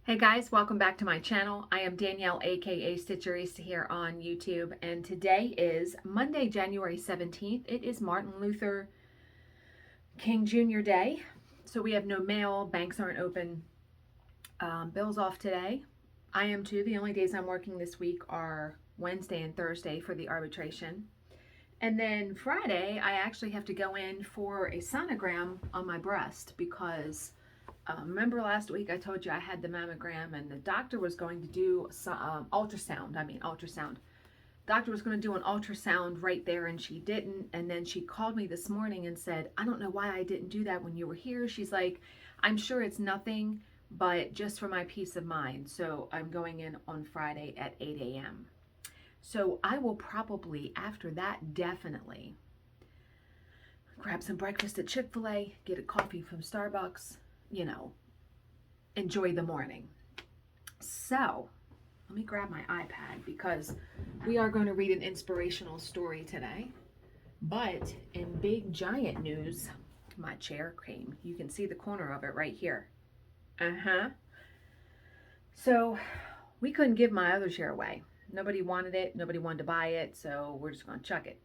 Hey guys, welcome back to my channel. I am Danielle, aka Stitcherista here on YouTube, and today is Monday, January 17th. It is Martin Luther King Jr. Day, so we have no mail, banks aren't open, Bill's off today. I am too. The only days I'm working this week are Wednesday and Thursday for the arbitration. And then Friday, I actually have to go in for a sonogram on my breast because remember last week I told you I had the mammogram and the doctor was going to do ultrasound. Doctor was going to do an ultrasound right there and she didn't. And then she called me this morning and said, I don't know why I didn't do that when you were here. She's like, I'm sure it's nothing, but just for my peace of mind. So I'm going in on Friday at 8 a.m. So I will probably, after that, definitely grab some breakfast at Chick-fil-A, get a coffee from Starbucks, enjoy the morning. So let me grab my iPad because we are going to read an inspirational story today. But in big giant news, my chair came. You can see the corner of it right here. So we couldn't give my other chair away. Nobody wanted it. Nobody wanted to buy it. So we're just going to chuck it.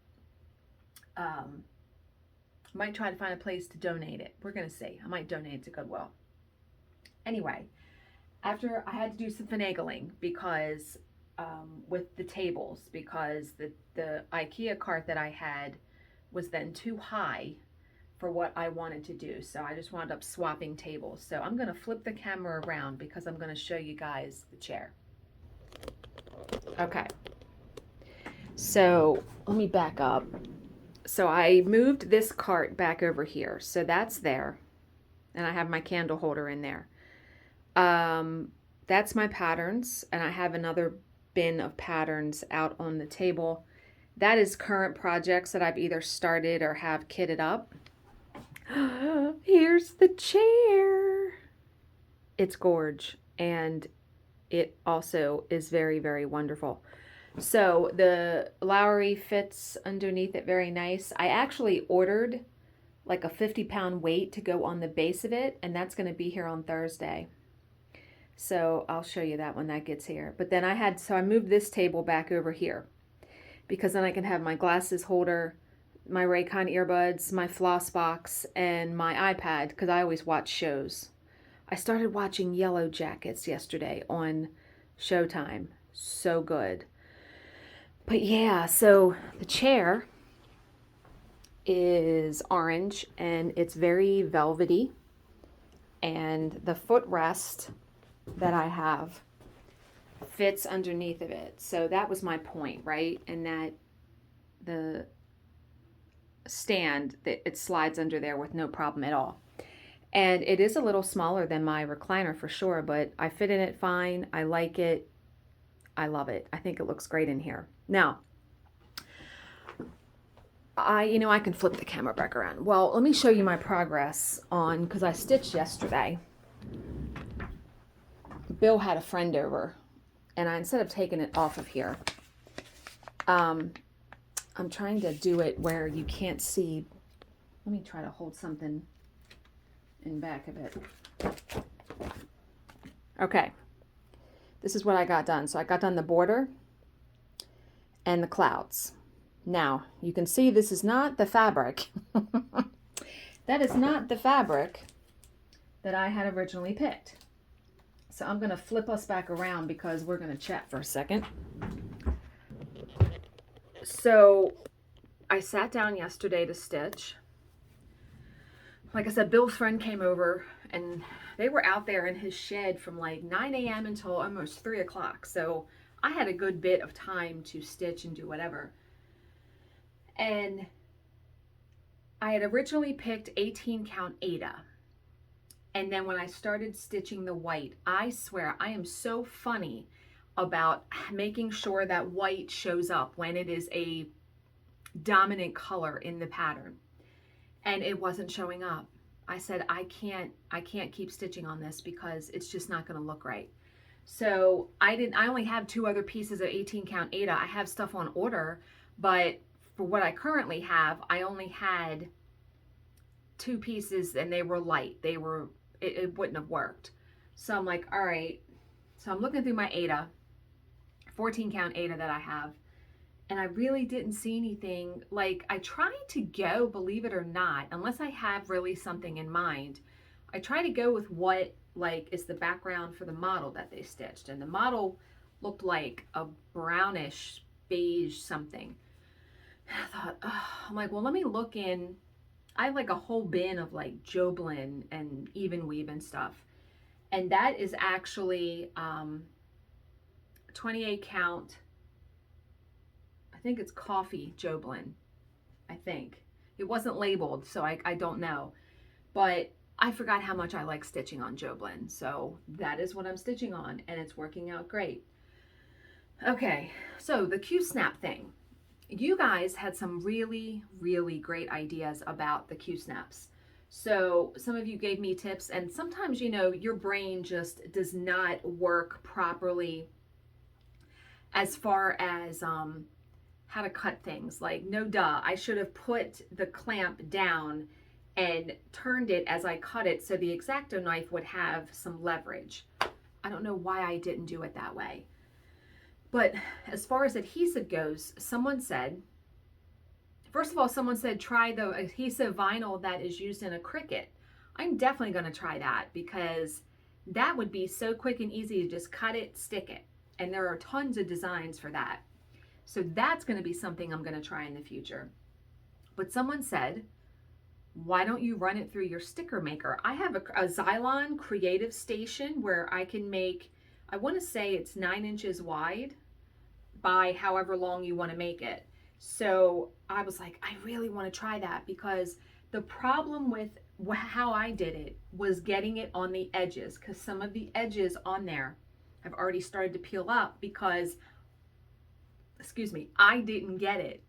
Might try to find a place to donate it. We're going to see. I might donate it to Goodwill. Anyway, after I had to do some finagling because with the tables, because the IKEA cart that I had was then too high for what I wanted to do. So I just wound up swapping tables. So I'm going to flip the camera around because I'm going to show you guys the chair. Okay. So let me back up. So I moved this cart back over here. So that's there. And I have my candle holder in there. That's my patterns. And I have another bin of patterns out on the table. That is current projects that I've either started or have kitted up. Here's the chair. It's gorge. And it also is very, very wonderful. So the Lowry fits underneath it very nice. I actually ordered like a 50-pound weight to go on the base of it, and that's going to be here on Thursday. So I'll show you that when that gets here. But then I moved this table back over here because then I can have my glasses holder, my Raycon earbuds, my floss box, and my iPad because I always watch shows. I started watching Yellow Jackets yesterday on Showtime. So good. But yeah, so the chair is orange and it's very velvety. And the footrest that I have fits underneath of it. So that was my point, right? And that the stand, that it slides under there with no problem at all. And it is a little smaller than my recliner for sure, but I fit in it fine. I like it. I love it. I think it looks great in here. Now, I can flip the camera back around. Well, let me show you my progress on, because I stitched yesterday. Bill had a friend over, and instead of taking it off of here, I'm trying to do it where you can't see. Let me try to hold something in back of it. Okay. This is what I got done. So I got done the border and the clouds. Now, you can see this is not the fabric. That is not the fabric that I had originally picked. So I'm going to flip us back around because we're going to chat for a second. So I sat down yesterday to stitch. Like I said, Bill's friend came over and they were out there in his shed from like 9 a.m. until almost 3 o'clock. So I had a good bit of time to stitch and do whatever. And I had originally picked 18 count Aida. And then when I started stitching the white, I swear I am so funny about making sure that white shows up when it is a dominant color in the pattern. And it wasn't showing up. I said, I can't keep stitching on this because it's just not going to look right. So I only have 2 other pieces of 18 count Aida. I have stuff on order, but for what I currently have, I only had 2 pieces and they were light. It wouldn't have worked. So I'm like, all right, So I'm looking through my Ada, 14 count Ada that I have, and I really didn't see anything. Like, I try to go, believe it or not, unless I have really something in mind, I try to go with what like is the background for the model that they stitched. And the model looked like a brownish beige something. And I thought, oh, I'm like, well, let me look in. I have like a whole bin of like Joblin and Even Weave and stuff. And that is actually 28 count. I think it's coffee Joblin. I think. It wasn't labeled, so I don't know. But I forgot how much I like stitching on Joblin. So that is what I'm stitching on, and it's working out great. Okay, so the Q-snap thing. You guys had some really, really great ideas about the Q-snaps. So some of you gave me tips, and sometimes, you know, your brain just does not work properly as far as how to cut things. Like, no duh, I should have put the clamp down and turned it as I cut it so the X-Acto knife would have some leverage. I don't know why I didn't do it that way. But as far as adhesive goes, someone said, first of all, someone said try the adhesive vinyl that is used in a Cricut. I'm definitely going to try that because that would be so quick and easy to just cut it, stick it. And there are tons of designs for that. So that's going to be something I'm going to try in the future. But someone said, why don't you run it through your sticker maker? I have a Xylon Creative Station where I can make, I want to say it's 9 inches wide by however long you want to make it. So I was like, I really want to try that because the problem with how I did it was getting it on the edges, because some of the edges on there have already started to peel up because, excuse me, I didn't get it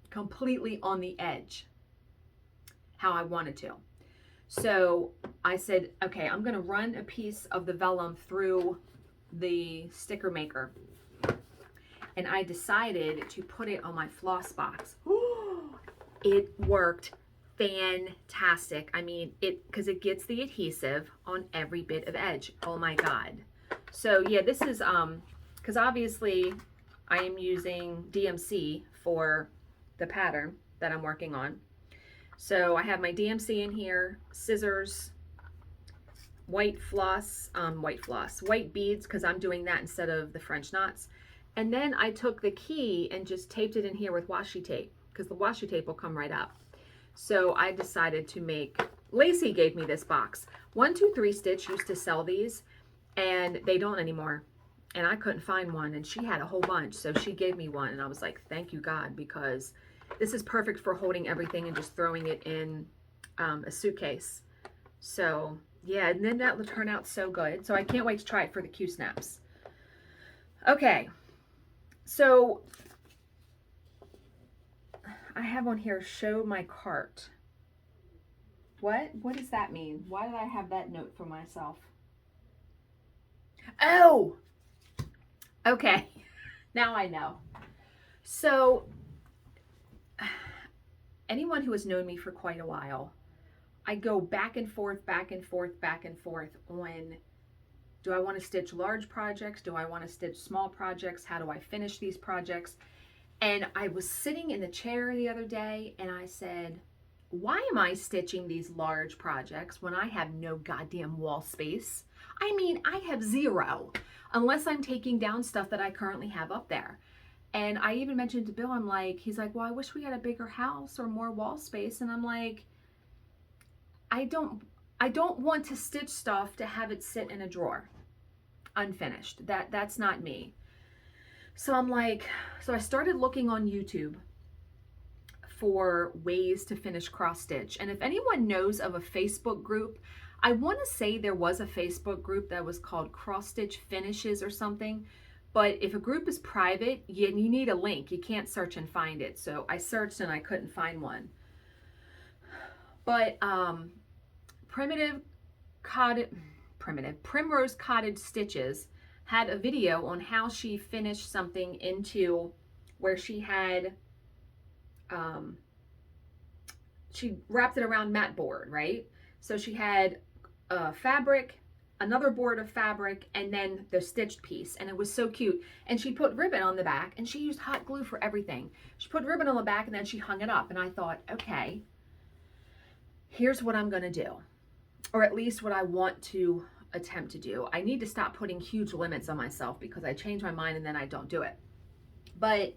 completely on the edge how I wanted to. So I said, okay, I'm going to run a piece of the vellum through the sticker maker. And I decided to put it on my floss box. It worked fantastic. I mean, because it gets the adhesive on every bit of edge. Oh my God. So yeah, this is, because obviously I am using DMC for the pattern that I'm working on. So I have my DMC in here, scissors, white beads, because I'm doing that instead of the French knots. And then I took the key and just taped it in here with washi tape, because the washi tape will come right up. So I decided to make, Lacey gave me this box. 123 Stitch used to sell these, and they don't anymore. And I couldn't find one, and she had a whole bunch, so she gave me one, and I was like, thank you, God, because this is perfect for holding everything and just throwing it in a suitcase. So yeah, and then that will turn out so good. So I can't wait to try it for the Q-snaps. Okay, so I have on here, show my cart. What does that mean? Why did I have that note for myself? Oh, okay, now I know. So anyone who has known me for quite a while, I go back and forth on, do I want to stitch large projects? Do I want to stitch small projects? How do I finish these projects? And I was sitting in the chair the other day and I said, why am I stitching these large projects when I have no goddamn wall space? I mean, I have zero, unless I'm taking down stuff that I currently have up there. And I even mentioned to Bill, I'm like, he's like, well, I wish we had a bigger house or more wall space. And I'm like, I don't want to stitch stuff to have it sit in a drawer unfinished. That's not me. So I'm like, so I started looking on YouTube for ways to finish cross stitch. And if anyone knows of a Facebook group, I want to say there was a Facebook group that was called Cross Stitch Finishes or something. But if a group is private, you need a link. You can't search and find it. So I searched and I couldn't find one. But Primrose Cottage Stitches had a video on how she finished something into where she had, she wrapped it around mat board, right? So she had fabric, another board of fabric, and then the stitched piece. And it was so cute. And she put ribbon on the back, and she used hot glue for everything. She put ribbon on the back, and then she hung it up. And I thought, okay, here's what I'm going to do, or at least what I want to attempt to do. I need to stop putting huge limits on myself because I change my mind and then I don't do it. But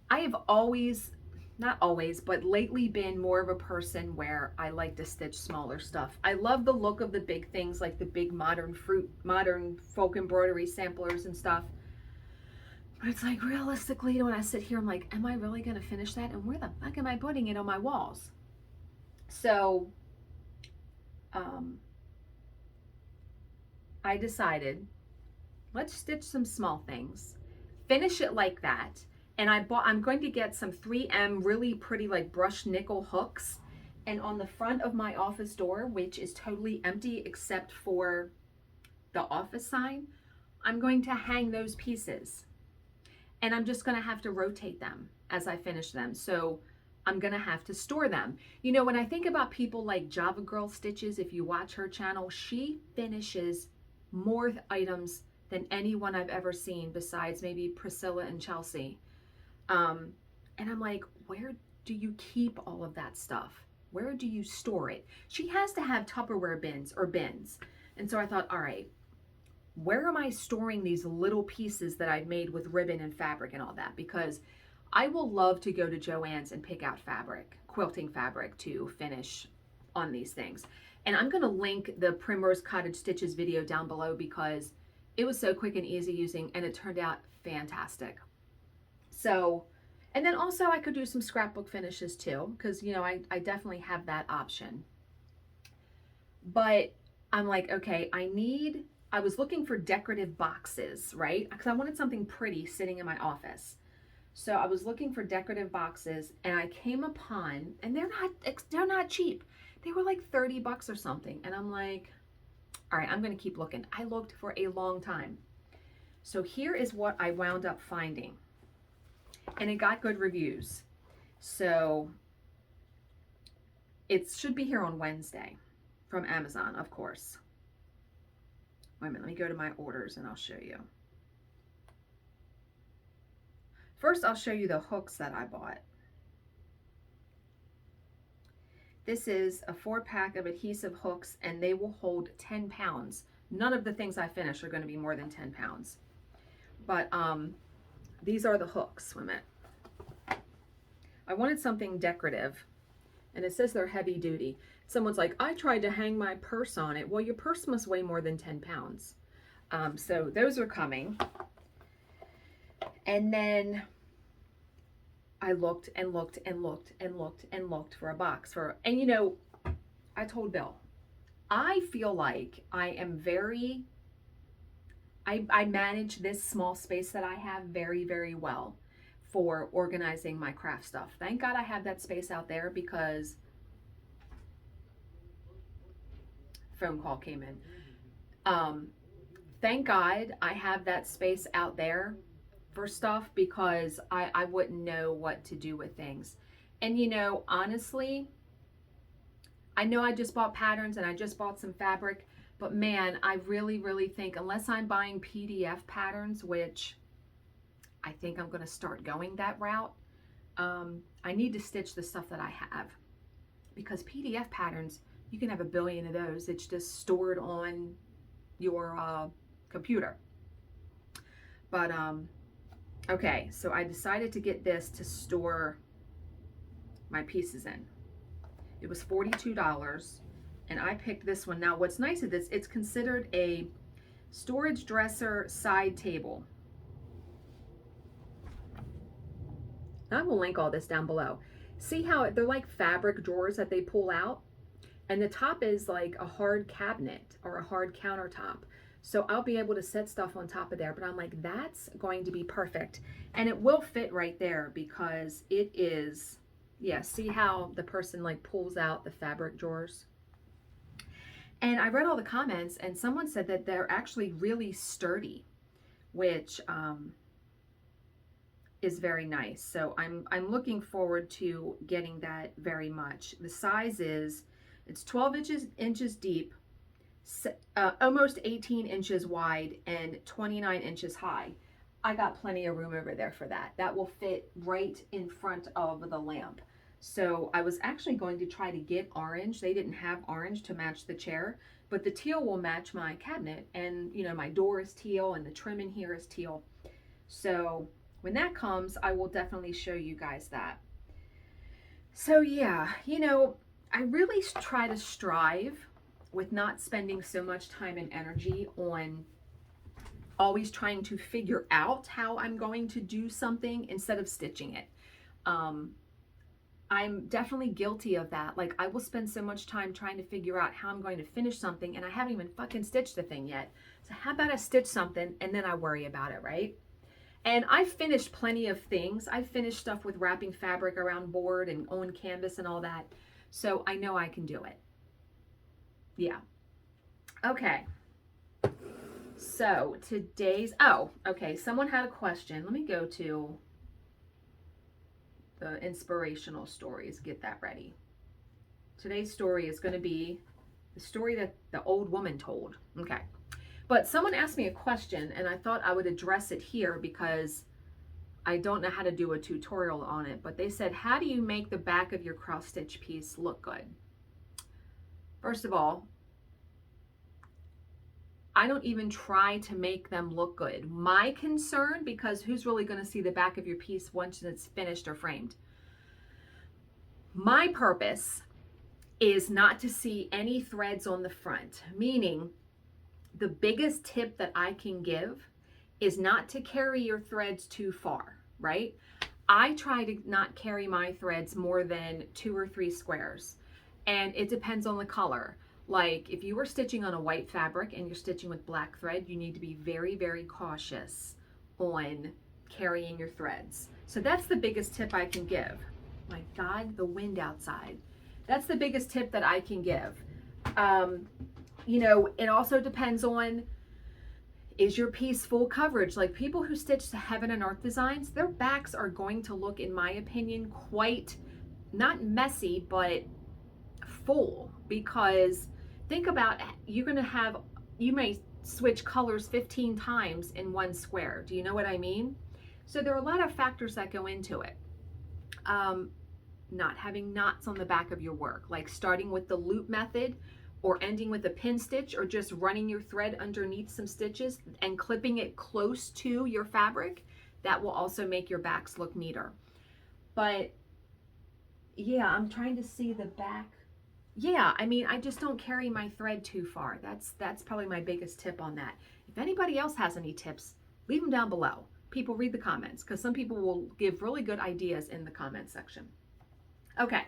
I have always, not always, but lately been more of a person where I like to stitch smaller stuff. I love the look of the big things, like the big modern folk embroidery samplers and stuff. But it's like, realistically, when I sit here, I'm like, am I really going to finish that? And where the fuck am I putting it on my walls? So, I decided, let's stitch some small things, finish it like that. And I'm going to get some 3M really pretty like brushed nickel hooks. And on the front of my office door, which is totally empty except for the office sign, I'm going to hang those pieces. And I'm just going to have to rotate them as I finish them. So I'm going to have to store them. You know, when I think about people like Java Girl Stitches, if you watch her channel, she finishes more items than anyone I've ever seen besides maybe Priscilla and Chelsea. And I'm like, where do you keep all of that stuff? Where do you store it? She has to have Tupperware bins. And so I thought, all right, where am I storing these little pieces that I've made with ribbon and fabric and all that? Because I will love to go to Joann's and pick out fabric, quilting fabric to finish on these things. And I'm going to link the Primrose Cottage Stitches video down below because it was so quick and easy using and it turned out fantastic. So, and then also I could do some scrapbook finishes too, because, you know, I definitely have that option. But I'm like, okay, I was looking for decorative boxes, right? Because I wanted something pretty sitting in my office. So I was looking for decorative boxes and I came upon, and they're not cheap. They were like 30 bucks or something. And I'm like, all right, I'm going to keep looking. I looked for a long time. So here is what I wound up finding. And it got good reviews. So it should be here on Wednesday from Amazon, of course. Wait a minute, let me go to my orders and I'll show you. First, I'll show you the hooks that I bought. This is a 4-pack of adhesive hooks and they will hold 10 pounds. None of the things I finish are going to be more than 10 pounds. But these are the hooks. Wait a minute. I wanted something decorative and it says they're heavy duty. Someone's like, I tried to hang my purse on it. Well, your purse must weigh more than 10 pounds. So those are coming. And then I looked and looked and looked and looked and looked for a box and you know, I told Bill, I feel like I am I manage this small space that I have very, very well for organizing my craft stuff. Thank God I have that space out there because phone call came in. Thank God I have that space out there for stuff because I wouldn't know what to do with things. And you know, honestly, I know I just bought patterns and I just bought some fabric, but man, I really, really think unless I'm buying PDF patterns, which I think I'm going to start going that route, I need to stitch the stuff that I have because PDF patterns, you can have a billion of those. It's just stored on your computer. But okay, so I decided to get this to store my pieces in. It was $42 and I picked this one. Now what's nice is this, it's considered a storage dresser side table. I will link all this down below. See how they're like fabric drawers that they pull out? And the top is like a hard cabinet or a hard countertop. So I'll be able to set stuff on top of there, but I'm like, that's going to be perfect. And it will fit right there because it is, yeah, see how the person like pulls out the fabric drawers? And I read all the comments and someone said that they're actually really sturdy, which is very nice. So I'm looking forward to getting that very much. The size is, it's 12 inches deep, almost 18 inches wide and 29 inches high. I got plenty of room over there for that. That will fit right in front of the lamp. So I was actually going to try to get orange. They didn't have orange to match the chair, but the teal will match my cabinet. And, you know, my door is teal and the trim in here is teal. So when that comes, I will definitely show you guys that. So yeah, you know, I really try to strive with not spending so much time and energy on always trying to figure out how I'm going to do something instead of stitching it. I'm definitely guilty of that. Like, I will spend so much time trying to figure out how I'm going to finish something and I haven't even fucking stitched the thing yet. So how about I stitch something and then I worry about it, right? And I've finished plenty of things. I've finished stuff with wrapping fabric around board and on canvas and all that. So I know I can do it. Yeah. Okay. So today's, okay. Someone had a question. Let me go to the inspirational stories. Get that ready. Today's story is going to be the story that the old woman told. Okay. But someone asked me a question and I thought I would address it here because I don't know how to do a tutorial on it. But they said, how do you make the back of your cross stitch piece look good? First of all, I don't even try to make them look good. My concern, because who's really going to see the back of your piece once it's finished or framed? My purpose is not to see any threads on the front, meaning the biggest tip that I can give is not to carry your threads too far, right? I try to not carry my threads more than 2 or 3 squares, and it depends on the color. Like if you were stitching on a white fabric and you're stitching with black thread, you need to be very, very cautious on carrying your threads. So that's the biggest tip I can give. My God, the wind outside. That's the biggest tip that I can give. You know, it also depends on, is your piece full coverage? Like people who stitch the Heaven and Earth designs, their backs are going to look, in my opinion, quite, not messy, but full, because think about, you're going to have, you may switch colors 15 times in one square. Do you know what I mean? So there are a lot of factors that go into it. Not having knots on the back of your work, like starting with the loop method or ending with a pin stitch, or just running your thread underneath some stitches and clipping it close to your fabric. That will also make your backs look neater. But yeah, I'm trying to see the back. Yeah, I mean, I just don't carry my thread too far. That's probably my biggest tip on that. If anybody else has any tips, leave them down below. People, read the comments, because some people will give really good ideas in the comment section. Okay,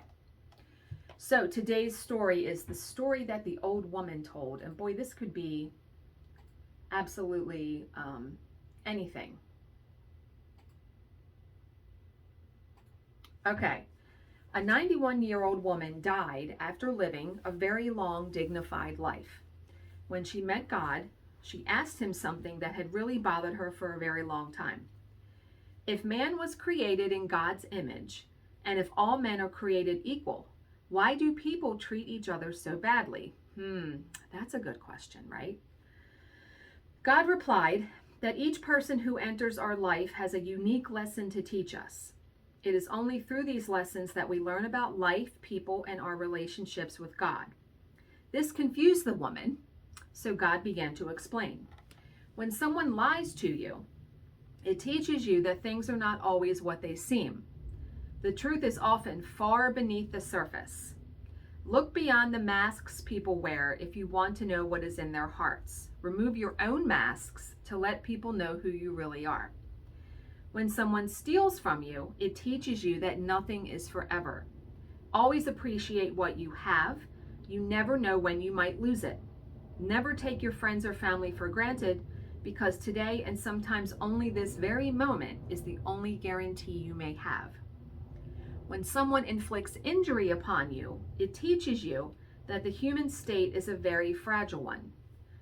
so today's story is the story that the old woman told. And boy, this could be absolutely anything. Okay. A 91-year-old woman died after living a very long, dignified life. When she met God, she asked him something that had really bothered her for a very long time. If man was created in God's image, and if all men are created equal, why do people treat each other so badly? That's a good question, right? God replied that each person who enters our life has a unique lesson to teach us. It is only through these lessons that we learn about life, people, and our relationships with God. This confused the woman, so God began to explain. When someone lies to you, it teaches you that things are not always what they seem. The truth is often far beneath the surface. Look beyond the masks people wear if you want to know what is in their hearts. Remove your own masks to let people know who you really are. When someone steals from you, it teaches you that nothing is forever. Always appreciate what you have. You never know when you might lose it. Never take your friends or family for granted, because today and sometimes only this very moment is the only guarantee you may have. When someone inflicts injury upon you, it teaches you that the human state is a very fragile one.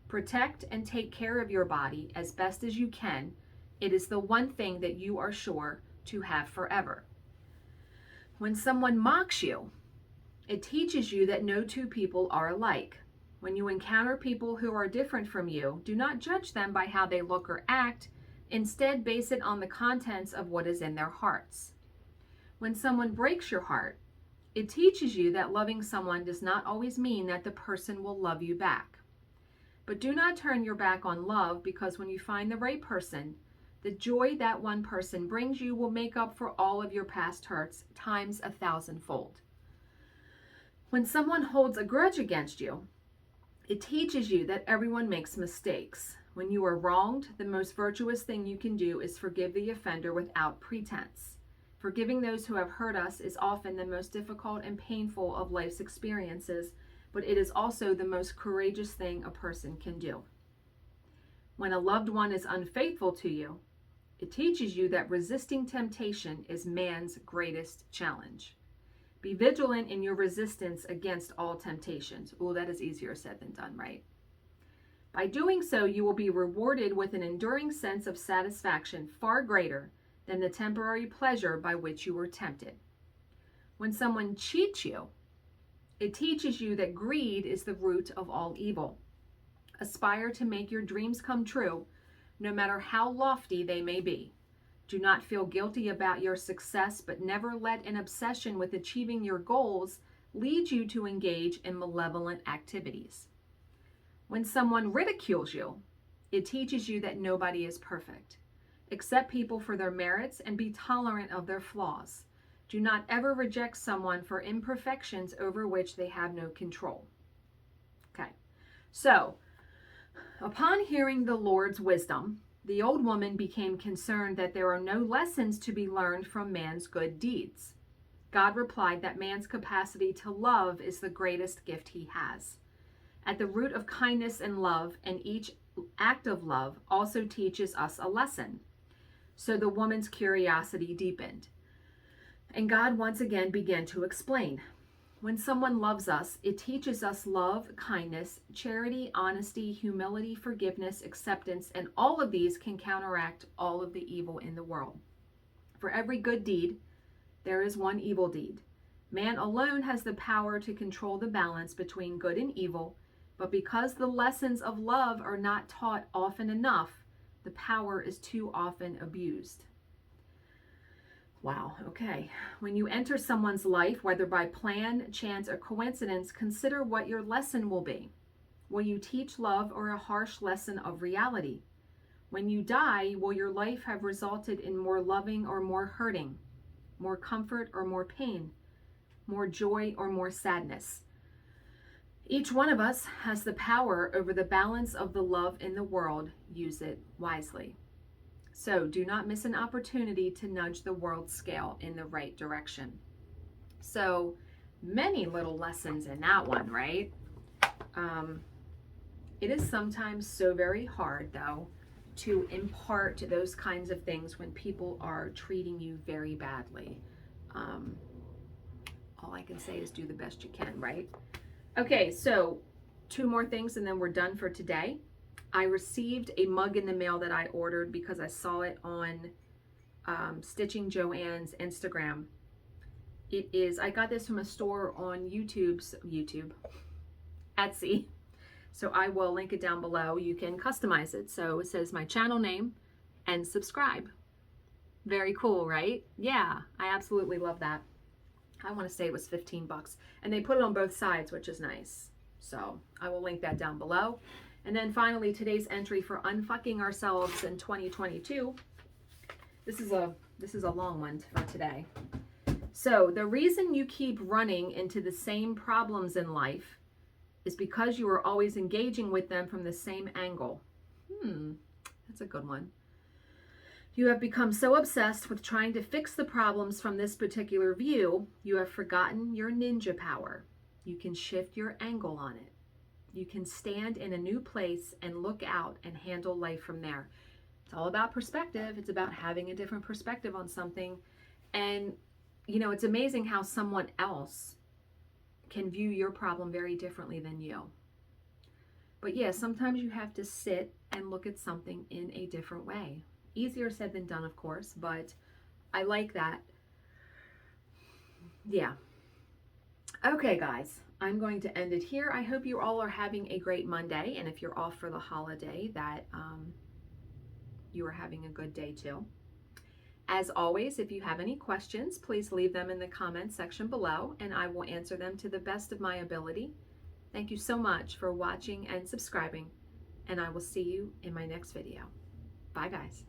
Protect and take care of your body as best as you can. It is the one thing that you are sure to have forever. When someone mocks you, it teaches you that no two people are alike. When you encounter people who are different from you, do not judge them by how they look or act. Instead, base it on the contents of what is in their hearts. When someone breaks your heart, it teaches you that loving someone does not always mean that the person will love you back. But do not turn your back on love, because when you find the right person, the joy that one person brings you will make up for all of your past hurts times 1,000-fold. When someone holds a grudge against you, it teaches you that everyone makes mistakes. When you are wronged, the most virtuous thing you can do is forgive the offender without pretense. Forgiving those who have hurt us is often the most difficult and painful of life's experiences, but it is also the most courageous thing a person can do. When a loved one is unfaithful to you, it teaches you that resisting temptation is man's greatest challenge. Be vigilant in your resistance against all temptations. Oh, that is easier said than done, right? By doing so, you will be rewarded with an enduring sense of satisfaction far greater than the temporary pleasure by which you were tempted. When someone cheats you, it teaches you that greed is the root of all evil. Aspire to make your dreams come true, no matter how lofty they may be. Do not feel guilty about your success, but never let an obsession with achieving your goals lead you to engage in malevolent activities. When someone ridicules you, it teaches you that nobody is perfect. Accept people for their merits and be tolerant of their flaws. Do not ever reject someone for imperfections over which they have no control. Okay, so upon hearing the Lord's wisdom, the old woman became concerned that there are no lessons to be learned from man's good deeds. God replied that man's capacity to love is the greatest gift he has. At the root of kindness and love, and each act of love also teaches us a lesson. So the woman's curiosity deepened. And God once again began to explain. When someone loves us, it teaches us love, kindness, charity, honesty, humility, forgiveness, acceptance, and all of these can counteract all of the evil in the world. For every good deed, there is one evil deed. Man alone has the power to control the balance between good and evil, but because the lessons of love are not taught often enough, the power is too often abused. Wow, okay. When you enter someone's life, whether by plan, chance, or coincidence, consider what your lesson will be. Will you teach love or a harsh lesson of reality? When you die, will your life have resulted in more loving or more hurting, more comfort or more pain, more joy or more sadness? Each one of us has the power over the balance of the love in the world. Use it wisely. So do not miss an opportunity to nudge the world scale in the right direction. So many little lessons in that one, right? It is sometimes so very hard, though, to impart those kinds of things when people are treating you very badly. All I can say is do the best you can, right? Okay, so 2 more things and then we're done for today. I received a mug in the mail that I ordered because I saw it on Stitching Joanne's Instagram. I got this from a store on YouTube, Etsy. So I will link it down below. You can customize it. So it says my channel name and subscribe. Very cool, right? Yeah, I absolutely love that. I want to say it was $15, and they put it on both sides, which is nice. So I will link that down below. And then finally, today's entry for unfucking ourselves in 2022. This is a long one for today. So the reason you keep running into the same problems in life is because you are always engaging with them from the same angle. That's a good one. You have become so obsessed with trying to fix the problems from this particular view, you have forgotten your ninja power. You can shift your angle on it. You can stand in a new place and look out and handle life from there. It's all about perspective. It's about having a different perspective on something. And, you know, it's amazing how someone else can view your problem very differently than you. But yeah, sometimes you have to sit and look at something in a different way. Easier said than done, of course, but I like that. Yeah. Okay, guys. I'm going to end it here. I hope you all are having a great Monday, and if you're off for the holiday, that you are having a good day too. As always, if you have any questions, please leave them in the comments section below, and I will answer them to the best of my ability. Thank you so much for watching and subscribing, and I will see you in my next video. Bye, guys.